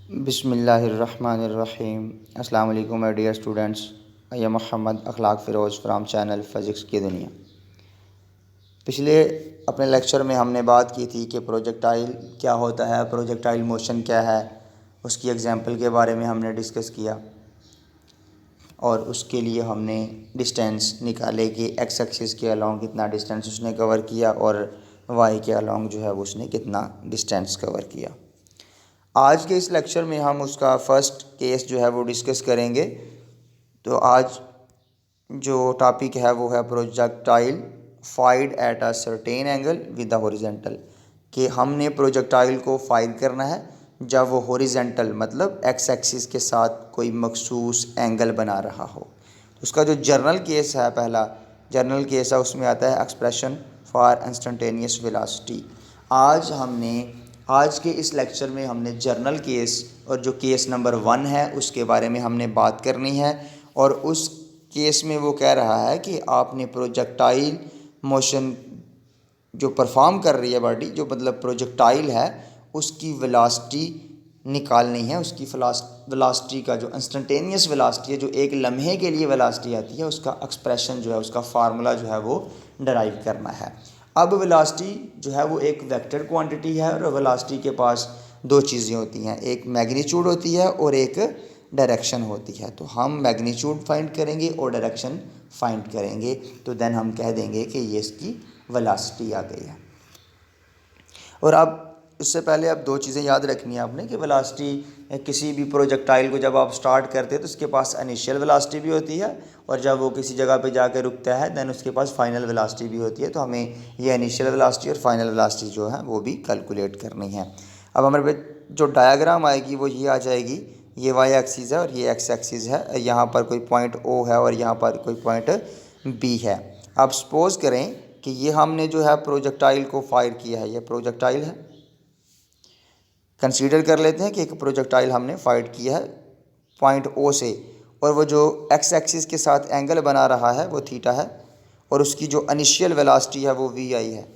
बिस्मिल्लाहिर्रहमानिर्रहीम। अस्सलाम वालेकुम my dear students. I am Mohammad Akhlaq Firoz from channel physics की दुनिया। पिछले अपने लेक्चर में हमने बात की थी कि प्रोजेक्टाइल क्या होता है, प्रोजेक्टाइल मोशन क्या है। उसकी एग्जांपल के बारे में हमने डिस्कस किया और उसके लिए हमने डिस्टेंस निकाले कि एक्स एक्सिस के अलॉन्ग कितना डिस्टेंस उसने कवर किया और वाई के अलॉन्ग जो है वो उसने कितना डिस्टेंस कवर किया। आज के इस लेक्चर में हम उसका फ़र्स्ट केस जो है वो डिस्कस करेंगे। तो आज जो टॉपिक है वो है projectile fired at a certain angle with the horizontal, कि हमने प्रोजेक्टाइल को फायर करना है जब वो हॉरिजेंटल मतलब एक्स एक्सिस के साथ कोई मखसूस एंगल बना रहा हो। तो उसका जो जर्नल केस है, पहला जर्नल केस है, उसमें आता है एक्सप्रेशन फॉर इंस्टेंटेनियस वेलोसिटी। आज के इस लेक्चर में हमने जर्नल केस और जो केस नंबर 1 है उसके बारे में हमने बात करनी है। और उस केस में वो कह रहा है कि आपने प्रोजेक्टाइल मोशन जो परफॉर्म कर रही है बॉडी, जो मतलब प्रोजेक्टाइल है, उसकी वेलोसिटी निकालनी है। उसकी वेलोसिटी का जो इंस्टेंटेनियस वेलोसिटी है, जो एक लम्हे के लिए वेलोसिटी आती है, उसका एक्सप्रेशन जो है, उसका फार्मूला जो है वो डराइव करना है। अब वेलोसिटी जो है वो एक वेक्टर क्वांटिटी है और वेलोसिटी के पास दो चीज़ें होती हैं, एक मैग्नीट्यूड होती है और एक डायरेक्शन होती है। तो हम मैग्नीट्यूड फाइंड करेंगे और डायरेक्शन फाइंड करेंगे, तो देन हम कह देंगे कि ये इसकी वेलोसिटी आ गई है। और अब इससे पहले अब दो चीज़ें याद रखनी है आपने कि वेलोसिटी किसी भी प्रोजेक्टाइल को जब आप स्टार्ट करते हैं तो उसके पास इनिशियल वेलोसिटी भी होती है और जब वो किसी जगह पे जाकर रुकता है देन उसके पास फाइनल वेलोसिटी भी होती है। तो हमें ये इनिशियल वेलोसिटी और फाइनल वेलोसिटी जो है वो भी कैलकुलेट करनी है। अब हमारे पे जो डायग्राम आएगी वो ये आ जाएगी, ये वाई एक्सिस है और ये एक्स एक्सिस है। यहाँ पर कोई पॉइंट ओ है और यहाँ पर कोई पॉइंट बी है। अब सपोज़ करें कि ये हमने जो है प्रोजेक्टाइल को फायर किया है, ये प्रोजेक्टाइल है। कंसीडर कर लेते हैं कि एक प्रोजेक्टाइल हमने फायर किया है पॉइंट ओ से, और वो जो एक्स एक्सिस के साथ एंगल बना रहा है वो थीटा है और उसकी जो इनिशियल वेलोसिटी है वो वी आई है।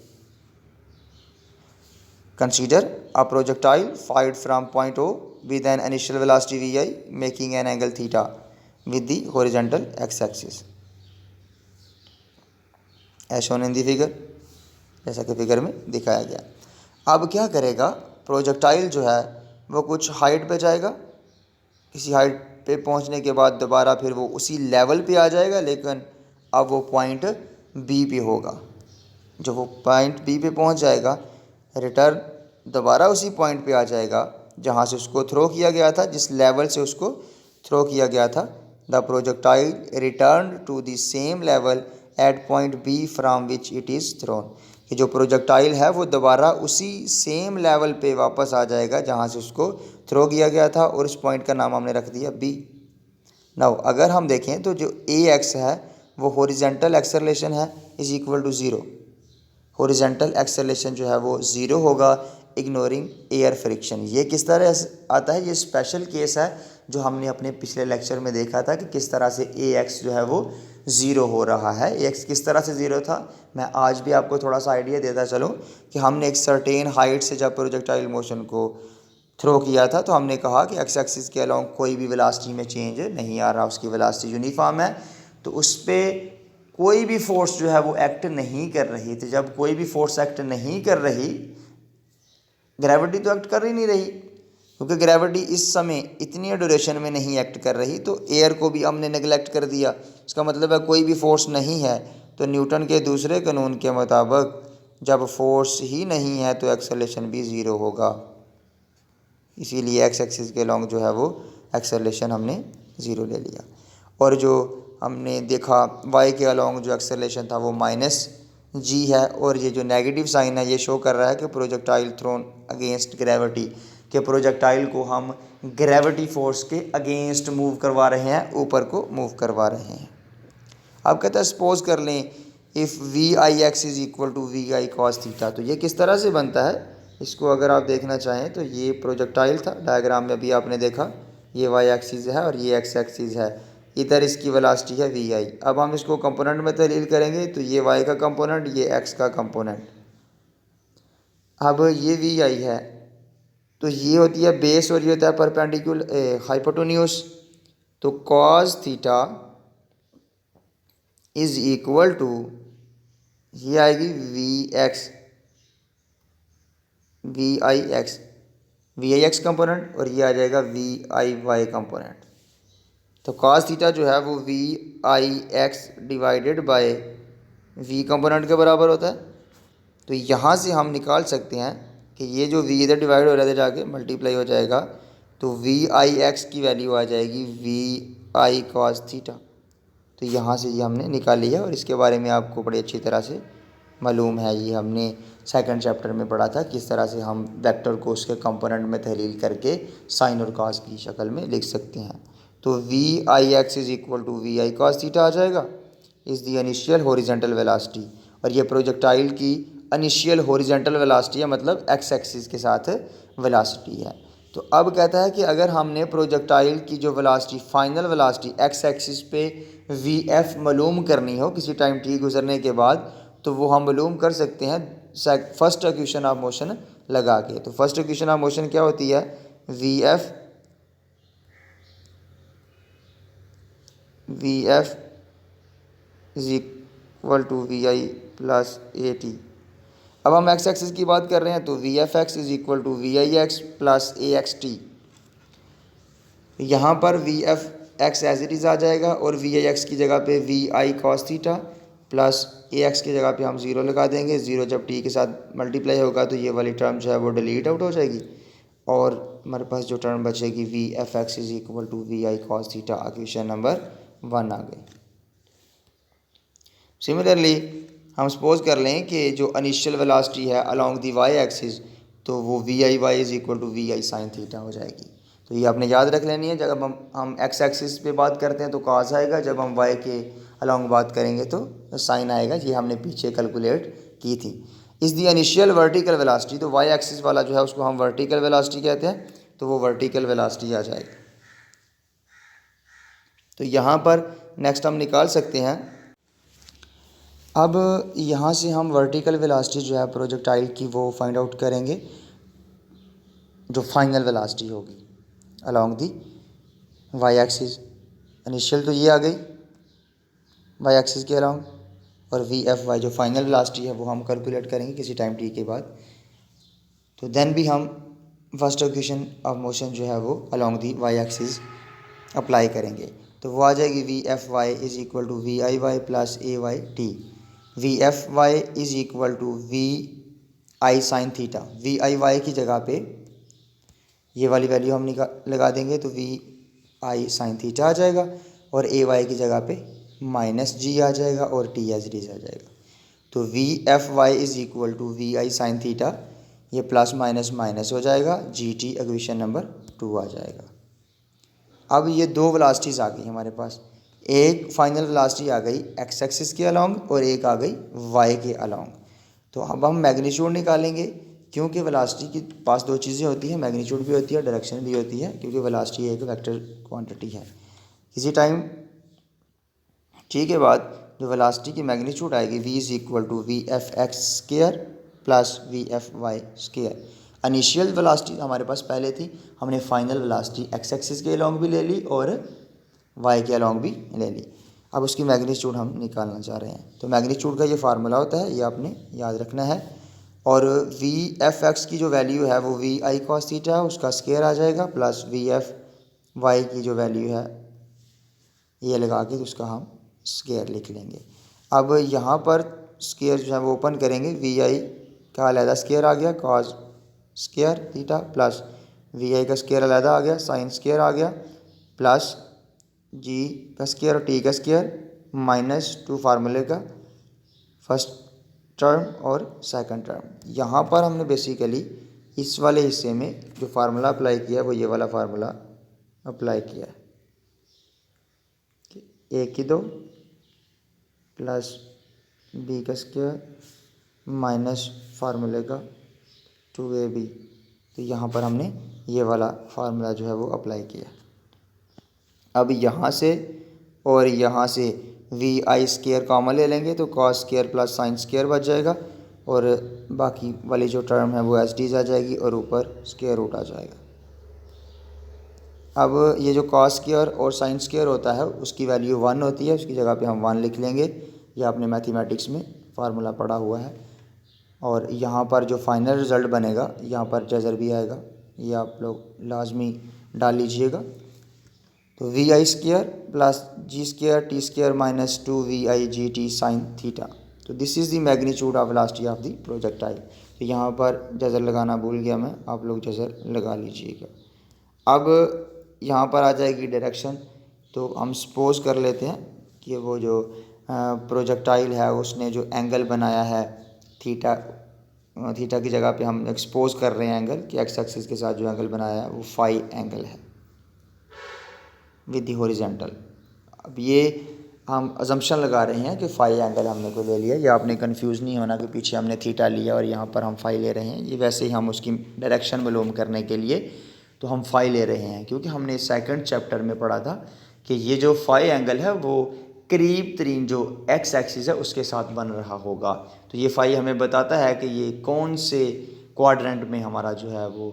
Consider a projectile fired from point O with an initial velocity V I making an angle theta with the horizontal X axis as shown in the figure, जैसा कि figure में दिखाया गया। अब क्या करेगा, प्रोजेक्टाइल जो है वो कुछ हाइट पे जाएगा, किसी हाइट पे पहुंचने के बाद दोबारा फिर वो उसी लेवल पे आ जाएगा, लेकिन अब वो पॉइंट बी पे होगा। जब वो पॉइंट बी पे पहुंच जाएगा, रिटर्न दोबारा उसी पॉइंट पे आ जाएगा जहां से उसको थ्रो किया गया था, जिस लेवल से उसको थ्रो किया गया था। The projectile return to the same level at point B from which it is thrown. कि जो प्रोजेक्टाइल है वो दोबारा उसी सेम लेवल पे वापस आ जाएगा जहाँ से उसको थ्रो किया गया था और उस पॉइंट का नाम हमने रख दिया बी। नाउ अगर हम देखें तो जो ए एक्स है वो हॉरिजेंटल एक्सेलरेशन है is equal to zero. Horizontal acceleration जो है वो ज़ीरो होगा इग्नोरिंग एयर फ्रिक्शन। ये किस तरह से आता है, ये स्पेशल केस है जो हमने अपने पिछले लेक्चर में देखा था कि किस तरह से ए एक्स जो है वो ज़ीरो हो रहा है। ए एक्स किस तरह से ज़ीरो था, मैं आज भी आपको थोड़ा सा आइडिया देता चलूँ कि हमने एक सर्टेन हाइट से जब प्रोजेक्टाइल मोशन को थ्रो किया था तो हमने कहा कि एक्स एक्सिस के अलॉन्ग कोई भी वेलोसिटी में चेंज नहीं आ रहा, उसकी वेलोसिटी यूनिफॉर्म है, तो उस पर कोई भी फोर्स जो है वो एक्ट नहीं कर रही थी। जब कोई भी फोर्स एक्ट नहीं कर रही, ग्रेविटी तो एक्ट कर ही नहीं रही, क्योंकि ग्रेविटी इस समय इतनी ड्यूरेशन में नहीं एक्ट कर रही, तो एयर को भी हमने नेगलेक्ट कर दिया। इसका मतलब है कोई भी फोर्स नहीं है, तो न्यूटन के दूसरे कानून के मुताबिक जब फोर्स ही नहीं है तो एक्सेलरेशन भी ज़ीरो होगा। इसीलिए एक्स एक्सिस के लॉन्ग जो है वो एक्सेलरेशन हमने ज़ीरो ले लिया। और जो हमने देखा वाई के अलॉन्ग जो एक्सेलरेशन था वो माइनस जी है, और ये जो नेगेटिव साइन है ये शो कर रहा है कि प्रोजेक्टाइल थ्रोन अगेंस्ट ग्रेविटी, के प्रोजेक्टाइल को हम ग्रेविटी फोर्स के अगेंस्ट मूव करवा रहे हैं, ऊपर को मूव करवा रहे हैं। अब कहते हैं सपोज कर लें if V I X is equal to V I cos theta. तो ये किस तरह से बनता है, इसको अगर आप देखना चाहें तो ये प्रोजेक्टाइल था, डायग्राम में भी आपने देखा ये वाई एक्सिस है और ये एक्स एक्सिस है, इधर इसकी वेलोसिटी है वी आई। अब हम इसको कंपोनेंट में तहलील करेंगे तो ये वाई का कंपोनेंट, ये एक्स का कंपोनेंट। अब ये वी आई है तो ये होती है बेस और ये होता है परपेंडिकुलर हाइपोटेन्यूज। तो cos theta is equal to, ये आएगी वी आई एक्स कंपोनेंट, और ये आ जाएगा वी आई वाई कंपोनेंट। तो कॉस थीटा जो है वो V I X divided by V component के बराबर होता है। तो यहाँ से हम निकाल सकते हैं कि ये जो वी इधर डिवाइड हो रहा है जाके मल्टीप्लाई हो जाएगा, तो वी आई एक्स की वैल्यू आ जाएगी वी आई कॉस थीटा। तो यहाँ से ये हमने निकाल लिया, और इसके बारे में आपको बड़ी अच्छी तरह से मालूम है। ये हमने सेकंड चैप्टर में पढ़ा था किस तरह से हम वेक्टर को उसके कंपोनेंट में तहलील करके साइन और कॉस की शक्ल में लिख सकते हैं। तो V I X is equal to V I cos theta आ जाएगा, is the initial horizontal velocity. और ये प्रोजेक्टाइल की इनिशियल हॉरिजेंटल वेलोसिटी है, मतलब एक्स एक्सिस के साथ वेलोसिटी है। तो अब कहता है कि अगर हमने प्रोजेक्टाइल की जो velocity, final velocity X axis पे वी एफ मालूम करनी हो किसी टाइम टी गुजरने के बाद, तो वो हम मालूम कर सकते हैं फर्स्ट इक्वेशन ऑफ मोशन लगा के। तो फर्स्ट इक्वेशन ऑफ मोशन क्या होती है, V F is equal to V I plus A T. अब हम एक्स एक्सिस की बात कर रहे हैं, तो V F X is equal to V I X plus A X T. यहाँ पर V F X as it is आ जाएगा, और वी आई एक्स की जगह पे V I cos theta plus A X की जगह पे हम ज़ीरो लगा देंगे। ज़ीरो जब टी के साथ मल्टीप्लाई होगा तो ये वाली टर्म जो है वो डिलीट आउट हो जाएगी, और हमारे पास जो टर्म बचेगी V F X is equal to V I cos theta, equation number 1 आ गई। सिमिलरली हम सपोज कर लें कि जो इनिशियल वेलोसिटी है अलॉन्ग दी वाई एक्सिस, तो वो V I Y is equal to V I sine theta हो जाएगी। तो ये आपने याद रख लेनी है, जब हम एक्स एक्सिस पे बात करते हैं तो कॉस आएगा, जब हम वाई के अलॉन्ग बात करेंगे तो साइन आएगा। ये हमने पीछे कैलकुलेट की थी। इस दी इनिशियल वर्टिकल वेलोसिटी, तो वाई एक्सिस वाला जो है उसको हम वर्टिकल वेलोसिटी कहते हैं, तो वो वर्टिकल वेलोसिटी आ जाएगी। तो यहाँ पर नेक्स्ट हम निकाल सकते हैं। अब यहाँ से हम वर्टिकल वेलोसिटी जो है प्रोजेक्टाइल की वो फाइंड आउट करेंगे, जो फाइनल वेलोसिटी होगी along the Y axis. Initial तो ये आ गई वाई एक्सिस के अलॉन्ग, और वी एफ वाई जो फाइनल वेलोसिटी है वो हम कैलकुलेट करेंगे किसी टाइम टी के बाद। तो देन भी हम फर्स्ट इक्वेशन ऑफ मोशन जो है वो along the Y axis apply करेंगे। तो वो आ जाएगी V F Y is equal to V I Y plus A Y T. V F Y is equal to V I sine theta. V I Y की जगह पे ये वाली वैल्यू हम लगा देंगे, तो वी आई साइन थीटा आ जाएगा, और ए वाई की जगह पे माइनस जी आ जाएगा, और टी एज डी आ जाएगा। तो V F Y is equal to V I sine theta, ये प्लस माइनस माइनस हो जाएगा, जी टी इक्वेशन नंबर 2 आ जाएगा। अब ये दो वेलोसिटीज़ आ गई हमारे पास, एक फाइनल वेलोसिटी आ गई एक्स एक्सिस के अलॉन्ग, और एक आ गई वाई के अलॉन्ग। तो अब हम मैग्नीट्यूड निकालेंगे, क्योंकि वेलोसिटी के पास दो चीज़ें होती हैं, मैग्नीट्यूड भी होती है, डायरेक्शन भी होती है, क्योंकि वेलोसिटी एक वेक्टर क्वांटिटी है। किसी टाइम टी के बाद जो वेलोसिटी की मैग्नीट्यूड आएगी, V is equal to V F X square plus V F Y square. Initial velocity हमारे पास पहले थी, हमने फाइनल वेलोसिटी एक्स एक्सिस के अलॉन्ग भी ले ली और वाई के अलॉन्ग भी ले ली। अब उसकी मैग्नीट्यूड हम निकालना चाह रहे हैं। तो मैग्नीट्यूड का ये फार्मूला होता है, ये आपने याद रखना है। और वी एफ एक्स की जो वैल्यू है वो वी आई कॉस थीटा है, उसका स्केयर आ जाएगा, प्लस वी एफ वाई की जो वैल्यू है ये लगा के उसका हम स्केयर लिख लेंगे। अब यहाँ पर स्केयर जो है वो ओपन करेंगे, वी आई का अलहदा स्केयर आ गया cos square theta, plus V I का स्केयर अलहदा आ गया साइन स्केयर आ गया, प्लस जी का स्केयर और टी का स्केयर, माइनस 2 फार्मूले का फर्स्ट टर्म और सेकंड टर्म। यहाँ पर हमने बेसिकली इस वाले हिस्से में जो फार्मूला अप्लाई किया वो ये वाला फार्मूला अप्लाई किया है, ए की 2 प्लस बी का स्क्वायर माइनस फार्मूले का 2ab। तो यहाँ पर हमने ये वाला फार्मूला जो है वो अप्लाई किया। अब यहाँ से और यहाँ से वी आई स्केयर कॉमन ले लेंगे, तो cos square plus sine square बच जाएगा, और बाकी वाली जो टर्म है वो एज इट इज़ आ जाएगी और ऊपर स्क्वायर रूट आ जाएगा। अब ये जो कॉस स्क्वायर और साइन स्क्वायर होता है उसकी वैल्यू 1 होती है, उसकी जगह पे हम 1 लिख लेंगे। ये आपने मैथमेटिक्स में फार्मूला पढ़ा हुआ है। और यहाँ पर जो फाइनल रिज़ल्ट बनेगा यहाँ पर जज़र भी आएगा, ये आप लोग लाजमी डाल लीजिएगा। तो V I square plus G square T square minus 2 VI GT sine theta. तो this is the magnitude of velocity of the projectile. तो यहाँ पर जज़र लगाना भूल गया मैं, आप लोग जज़र लगा लीजिएगा। अब यहाँ पर आ जाएगी डायरेक्शन। तो हम सपोज कर लेते हैं कि वो जो प्रोजेक्टाइल है उसने जो एंगल बनाया है थीटा, थीटा की जगह पे हम एक्सपोज कर रहे हैं एंगल कि एक्स एक्सिस के साथ जो एंगल बनाया है वो फाई एंगल है विद द हॉरिजॉन्टल। अब ये हम अजम्पशन लगा रहे हैं कि फाई एंगल हमने को ले लिया, या आपने कंफ्यूज नहीं होना कि पीछे हमने थीटा लिया और यहाँ पर हम फाई ले रहे हैं। ये वैसे ही हम उसकी डायरेक्शन मालूम करने के लिए तो हम फाई ले रहे हैं, क्योंकि हमने सेकंड चैप्टर में पढ़ा था कि ये जो फाई एंगल है वो करीब तरीन जो एक्स एक्सिस है उसके साथ बन रहा होगा। तो ये फाई हमें बताता है कि ये कौन से क्वाड्रेंट में हमारा जो है वो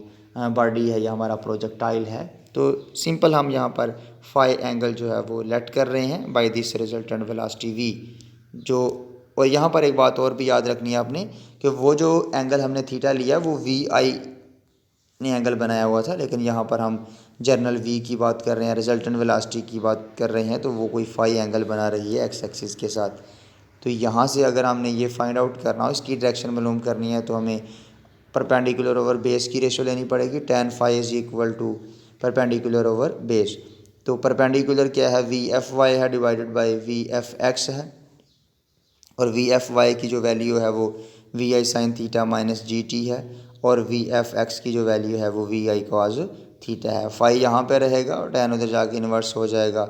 बॉडी है या हमारा प्रोजेक्टाइल है। तो सिंपल हम यहाँ पर फाई एंगल जो है वो लेट कर रहे हैं by this resultant velocity V जो। और यहाँ पर एक बात और भी याद रखनी है आपने कि वो जो एंगल हमने थीटा लिया वो वी आई ने एंगल बनाया हुआ था, लेकिन यहाँ पर हम जर्नल वी की बात कर रहे हैं, रिजल्टेंट वेलोसिटी की बात कर रहे हैं, तो वो कोई फाई एंगल बना रही है एक्स एक्सिस के साथ। तो यहाँ से अगर हमने ये फाइंड आउट करना हो, इसकी डायरेक्शन मालूम करनी है, तो हमें परपेंडिकुलर ओवर बेस की रेशो लेनी पड़ेगी। tan phi is equal to perpendicular over base. तो परपेंडिकुलर क्या है, वी एफ वाई है divided by V F X है, और वी एफ वाई की जो वैल्यू है वो V I sine theta minus G T है, और वी एफ एक्स की जो वैल्यू है वो वी आई कॉज थीटा है। फाई यहाँ पे रहेगा और tan उधर जाके इन्वर्स हो जाएगा,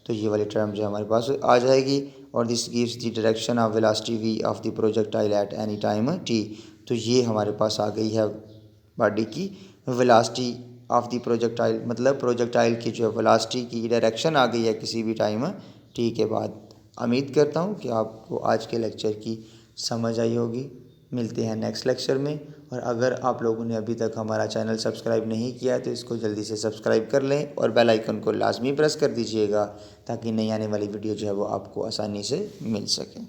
तो ये वाली टर्म जो हमारे पास आ जाएगी। और this gives the direction of velocity V of the projectile at any time T. तो ये हमारे पास आ गई है बॉडी की वेलोसिटी ऑफ द प्रोजेक्टाइल, मतलब प्रोजेक्टाइल की जो वेलोसिटी की डायरेक्शन आ गई है किसी भी टाइम टी के बाद। उम्मीद करता हूँ कि आपको आज के लेक्चर की समझ आई होगी। मिलते हैं नेक्स्ट लेक्चर में। और अगर आप लोगों ने अभी तक हमारा चैनल सब्सक्राइब नहीं किया है तो इसको जल्दी से सब्सक्राइब कर लें और बेल आइकन को लाजमी प्रेस कर दीजिएगा, ताकि नई आने वाली वीडियो जो है वो आपको आसानी से मिल सके।